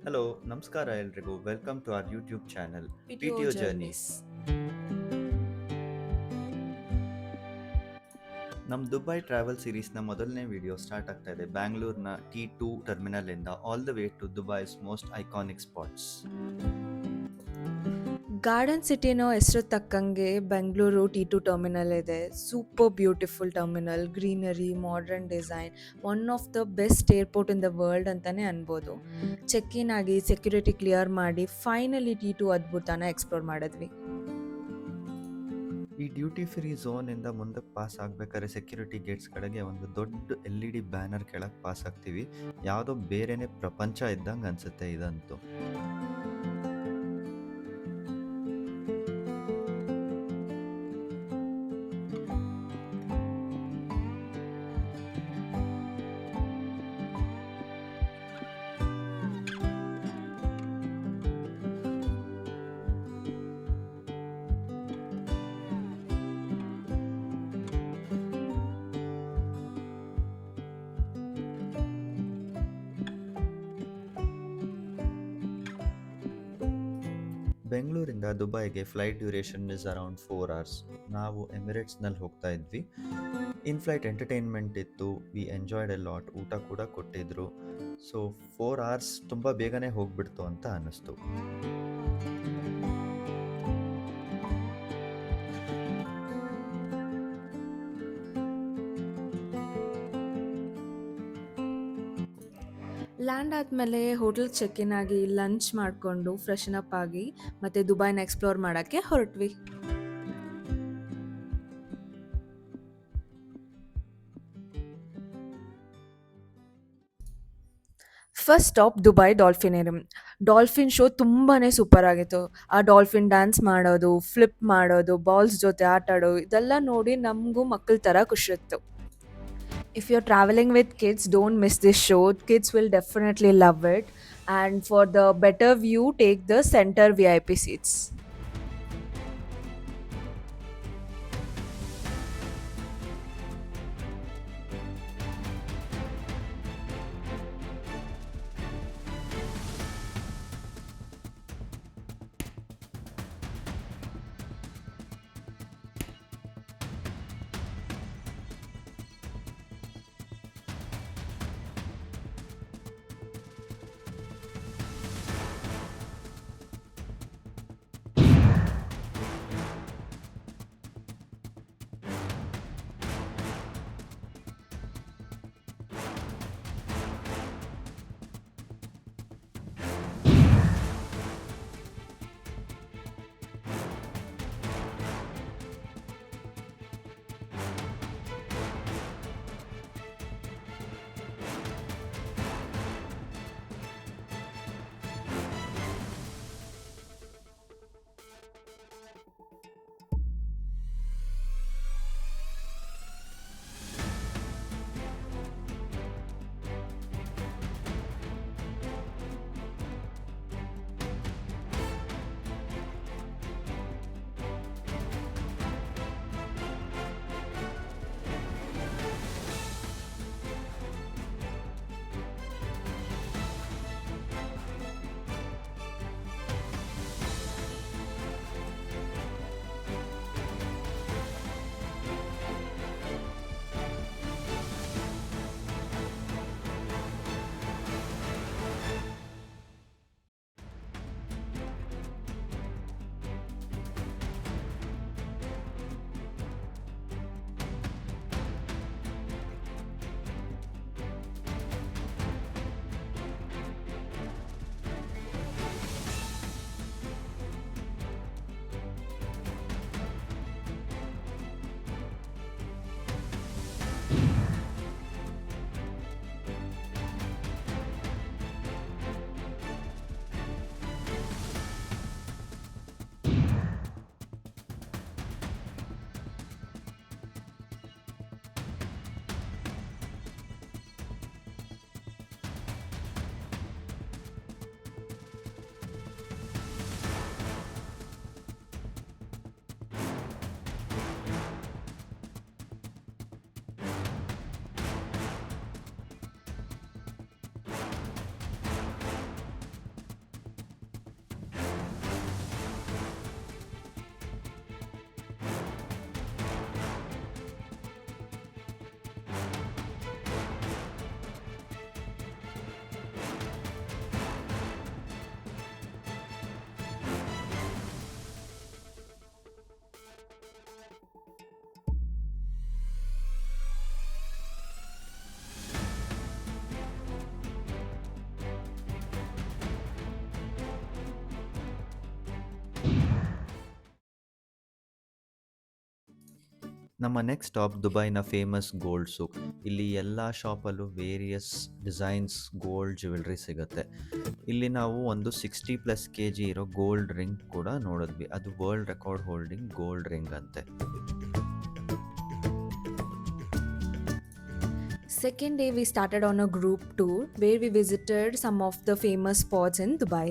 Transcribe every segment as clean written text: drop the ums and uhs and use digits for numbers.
Hello, ನಮಸ್ಕಾರ ಎಲ್ರಿಗೂ. Welcome to our YouTube channel PTO PTO journeys. Journeys. ನಮ್ಮ Dubai travel ಸೀರೀಸ್ನ ಮೊದಲನೇ ವಿಡಿಯೋ ಸ್ಟಾರ್ಟ್ ಆಗ್ತಾ ಇದೆ ಬ್ಯಾಂಗ್ಳೂರ್ನ T2 ಟರ್ಮಿನಲ್ ಇಂದ all the way to Dubai's most iconic spots. Garden ಸಿಟಿನೋ ಹೆಸರು ತಕ್ಕಂಗೆ ಬೆಂಗಳೂರು T2 ಟರ್ಮಿನಲ್ ಇದೆ. Super beautiful terminal, greenery, modern design, one of the best airport in the world ಅಂತಲೇ ಅನ್ಬೋದು. ಚೆಕ್ ಇನ್ ಆಗಿ ಸೆಕ್ಯೂರಿಟಿ ಕ್ಲಿಯರ್ ಮಾಡಿ finally T2 ಅದ್ಭುತನ explore ಮಾಡಿದ್ವಿ. ಈ ಡ್ಯೂಟಿ ಫ್ರೀ ಝೋನ್ ಇಂದ ಮುಂದಕ್ಕೆ ಪಾಸ್ ಆಗ್ಬೇಕಾದ್ರೆ ಸೆಕ್ಯೂರಿಟಿ ಗೇಟ್ಸ್ ಕಡೆಗೆ ಒಂದು ದೊಡ್ಡ LED ಬ್ಯಾನರ್ ಕೆಳಗೆ ಪಾಸ್ ಆಗ್ತೀವಿ. ಯಾವುದೋ ಬೇರೆನೆ ಪ್ರಪಂಚ ಇದ್ದಂಗೆ ಅನ್ಸುತ್ತೆ ಇದಂತೂ. ಬೆಂಗಳೂರಿಂದ ದುಬೈಗೆ flight duration is around 4 hours. ನಾವು ಎಮಿರೇಟ್ಸ್ನಲ್ಲಿ ಹೋಗ್ತಾ ಇದ್ವಿ. ಇನ್ ಫ್ಲೈಟ್ ಎಂಟರ್ಟೈನ್ಮೆಂಟ್ ಇತ್ತು, ವಿ ಎಂಜಾಯ್ಡ್ ಎ ಲಾಟ್. ಊಟ ಕೂಡ ಕೊಟ್ಟಿದ್ರು. ಸೊ 4 ಅವರ್ಸ್ ತುಂಬ ಬೇಗನೆ ಹೋಗ್ಬಿಡ್ತು ಅಂತ ಅನ್ನಿಸ್ತು. ಲ್ಯಾಂಡ್ ಆದಮೇಲೆ ಹೋಟೆಲ್ ಚೆಕ್ ಇನ್ ಆಗಿ ಲಂಚ್ ಮಾಡಿಕೊಂಡು ಫ್ರೆಶನ್ ಅಪ್ ಆಗಿ ಮತ್ತೆ ದುಬೈನ ಎಕ್ಸ್ಪ್ಲೋರ್ ಮಾಡೋಕ್ಕೆ ಹೊರಟ್ವಿ. First stop Dubai dolphinarium. Dolphin show ತುಂಬಾ ಸೂಪರ್ ಆಗಿತ್ತು. ಆ ಡಾಲ್ಫಿನ್ ಡ್ಯಾನ್ಸ್ ಮಾಡೋದು, ಫ್ಲಿಪ್ ಮಾಡೋದು, ಬಾಲ್ಸ್ ಜೊತೆ ಆಟ ಆಡೋದು ಇದೆಲ್ಲ ನೋಡಿ ನಮಗೂ ಮಕ್ಕಳ ಥರ ಖುಷಿಯಿತ್ತು. If you're traveling with kids, don't miss this show. Kids will definitely love it. And for the better view, take the center VIP seats. ನಮ್ಮ ನೆಕ್ಸ್ಟ್ ಸ್ಟಾಪ್ ದುಬೈನ ಫೇಮಸ್ ಗೋಲ್ಡ್ ಸೂಕ್. ಇಲ್ಲಿ ಎಲ್ಲ ಶಾಪಲ್ಲೂ ವೇರಿಯಸ್ ಡಿಸೈನ್ಸ್ ಗೋಲ್ಡ್ ಜ್ಯುವೆಲ್ರಿ ಸಿಗುತ್ತೆ. ಇಲ್ಲಿ ನಾವು ಒಂದು 60+ kg ಇರೋ gold ring ಕೂಡ ನೋಡಿದ್ವಿ. ಅದು world record holding gold ring ಅಂತೆ. Second day, we started on a group tour where we visited some of the famous spots in Dubai.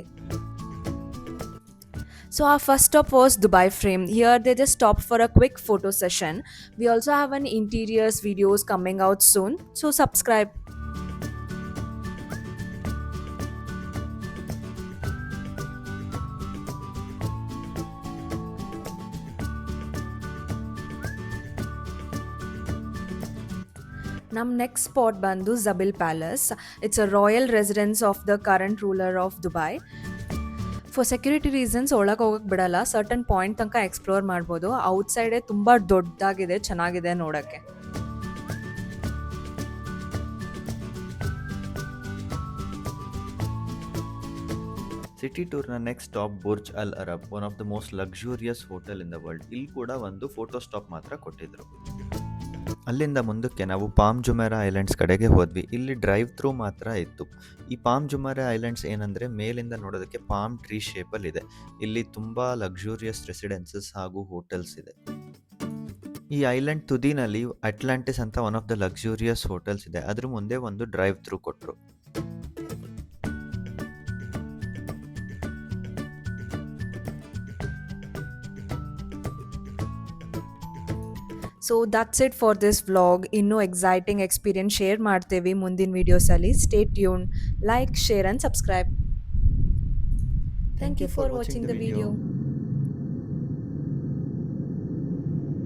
So our first stop was Dubai Frame. Here they just stopped for a quick photo session. We also have an interiors videos coming out soon. So subscribe. Nam next spot bandu Zabil Palace. It's a royal residence of the current ruler of Dubai. For security reasons ಒಳಗೆ ಹೋಗಕ್ಕೆ ಬಿಡಲ್ಲ. Certain point ತನಕ explore ಮಾಡ್ಬೋದು. ಔಟ್ಸೈಡೇ ತುಂಬ ದೊಡ್ಡದಾಗಿದೆ, ಚೆನ್ನಾಗಿದೆ ನೋಡೋಕ್ಕೆ. City ಟೂರ್ನ next stop Burj ಅಲ್ Arab, one of the most luxurious hotel in the world. ಇಲ್ಲಿ ಕೂಡ ಒಂದು ಫೋಟೋ ಸ್ಟಾಪ್ ಮಾತ್ರ ಕೊಟ್ಟಿದ್ರು. ಅಲ್ಲಿಂದ ಮುಂದಕ್ಕೆ ನಾವು ಪಾಮ್ ಜುಮೇರಾ ಐಲ್ಯಾಂಡ್ಸ್ ಕಡೆಗೆ ಹೋದ್ವಿ. ಇಲ್ಲಿ ಡ್ರೈವ್ ಥ್ರೂ ಮಾತ್ರ ಇತ್ತು. ಈ ಪಾಮ್ ಜುಮೇರಾ ಐಲ್ಯಾಂಡ್ಸ್ ಏನಂದರೆ ಮೇಲಿಂದ ನೋಡೋದಕ್ಕೆ ಪಾಮ್ ಟ್ರೀ ಶೇಪಲ್ಲಿ ಇದೆ. ಇಲ್ಲಿ ತುಂಬ ಲಕ್ಸುರಿಯಸ್ ರೆಸಿಡೆನ್ಸಸ್ ಹಾಗೂ ಹೋಟೆಲ್ಸ್ ಇದೆ. ಈ ಐಲ್ಯಾಂಡ್ ತುದಿನಲ್ಲಿ ಅಟ್ಲಾಂಟಿಸ್ ಅಂತ one of the luxurious hotels ಇದೆ. ಅದ್ರ ಮುಂದೆ ಒಂದು ಡ್ರೈವ್ ಥ್ರೂ ಕೊಟ್ಟರು. So that's it for this vlog. ಇನ್ನೂ ಎಕ್ಸೈಟಿಂಗ್ ಎಕ್ಸ್ಪೀರಿಯನ್ಸ್ ಶೇರ್ ಮಾಡ್ತೇವೆ ಮುಂದಿನ ವೀಡಿಯೋಸಲ್ಲಿ. Stay tune, like, share and subscribe. Thank you for watching the video.